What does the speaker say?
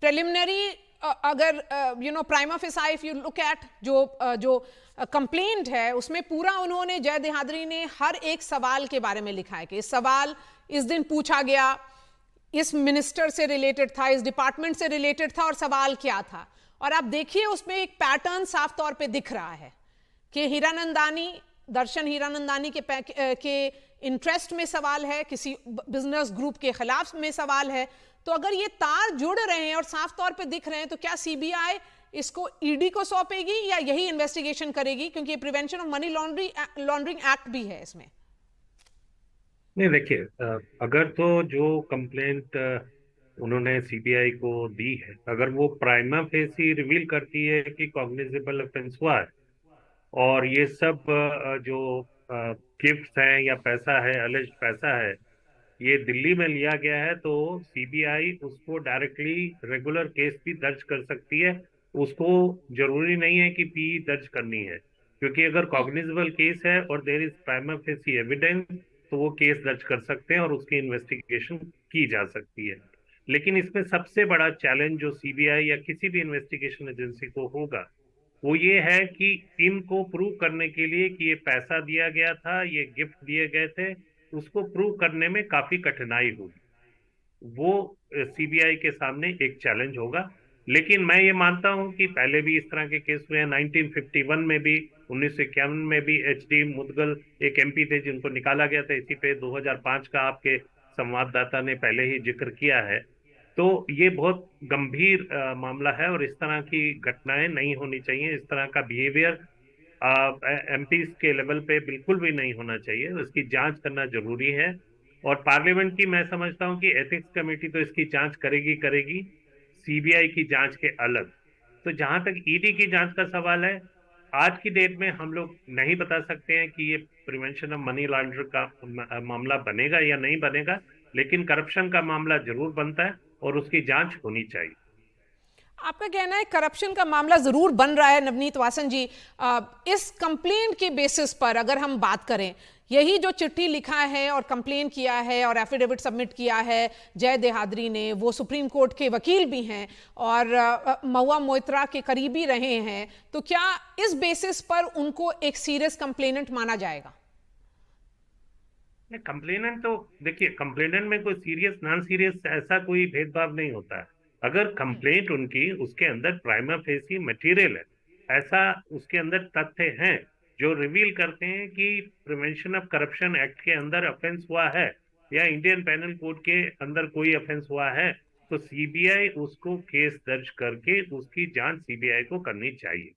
Preliminary अगर prima facie if you look at जो complaint है उसमें पूरा उन्होंने, जय देहाद्री ने हर एक सवाल के बारे में लिखा है कि सवाल इस दिन पूछा गया, इस मिनिस्टर से रिलेटेड था, इस डिपार्टमेंट से रिलेटेड था और सवाल क्या था। और आप देखिए उसमें एक पैटर्न साफ तौर पे दिख रहा है कि हीरानंदानी, दर्शन हीरानंदानी के इंटरेस्ट में सवाल है, किसी बिजनेस ग्रुप के खिलाफ में सवाल है। तो अगर ये तार जुड़ रहे हैं और साफ तौर पे दिख रहे हैं तो क्या सीबीआई इसको ईडी को सौंपेगी या यही इन्वेस्टिगेशन करेगी, क्योंकि prevention of money laundering act भी है इसमें। नहीं देखिए, अगर तो जो कंप्लेंट उन्होंने सीबीआई को दी है, अगर वो प्राइमा फेसी रिवील करती है कि कॉग्निजेबल ऑफेंस हुआ है और ये सब जो गिफ्ट्स हैं या पैसा है, अलेज्ड पैसा है, ये दिल्ली में लिया गया है, तो सीबीआई उसको डायरेक्टली रेगुलर केस भी दर्ज कर सकती है। उसको जरूरी नहीं है कि पी दर्ज करनी है, क्योंकि अगर कॉग्निजेबल केस है और there is prima facie evidence तो वो केस दर्ज कर सकते हैं और उसकी इन्वेस्टिगेशन की जा सकती है। लेकिन इसमें सबसे बड़ा चैलेंज जो सीबीआई या किसी भी इन्वेस्टिगेशन एजेंसी को होगा वो ये है कि इनको प्रूव करने के लिए कि ये पैसा दिया गया था, ये गिफ्ट दिए गए थे, उसको प्रूव करने में काफी कठिनाई होगी। वो सीबीआई के सामने एक चैलेंज होगा। लेकिन मैं ये मानता हूं कि पहले भी इस तरह के केस हुए हैं, 1951 में भी, 1951 में भी एचडी मुदगल एक एमपी थे जिनको निकाला गया था इसी पे। 2005 का आपके संवाददाता ने पहले ही जिक्र किया है। तो ये बहुत गंभीर मामला है और इस तरह की घटनाएं नहीं होनी चाहिए। इस तरह का बिहेवियर एमपीज के लेवल पे बिल्कुल भी नहीं होना चाहिए। उसकी जांच करना जरूरी है और पार्लियामेंट की, मैं समझता हूं कि एथिक्स कमेटी तो इसकी जांच करेगी करेगी, सीबीआई की जांच के अलग। तो जहां तक ईडी की जांच का सवाल है, आज की डेट में हम लोग नहीं बता सकते हैं कि ये प्रिवेंशन ऑफ मनी लॉन्ड्रिंग का मामला बनेगा या नहीं बनेगा, लेकिन करप्शन का मामला जरूर बनता है और उसकी जांच होनी चाहिए। आपका कहना है करप्शन का मामला जरूर बन रहा है नवनीत वासन जी। इस कंप्लेंट के बेसिस पर अगर हम बात करें, यही जो चिट्ठी लिखा है और कंप्लेन किया है और एफिडेविट सबमिट किया है जय देहाद्री ने, वो सुप्रीम कोर्ट के वकील भी हैं और महुआ मोइत्रा के करीबी रहे हैं, तो क्या इस बेसिस पर उनको एक सीरियस कंप्लेनेंट माना जाएगा? कंप्लेनेंट तो देखिए, कंप्लेनेंट में कोई सीरियस नॉन सीरियस ऐसा कोई भेदभाव नहीं होता है। अगर कंप्लेंट उनकी, उसके अंदर प्राइमा फेसी मटेरियल है, ऐसा उसके अंदर तथ्य हैं जो रिवील करते हैं कि प्रिवेंशन ऑफ करप्शन एक्ट के अंदर ऑफेंस हुआ है या इंडियन पैनल कोड के अंदर कोई ऑफेंस हुआ है, तो सीबीआई उसको केस दर्ज करके उसकी जांच सीबीआई को करनी चाहिए।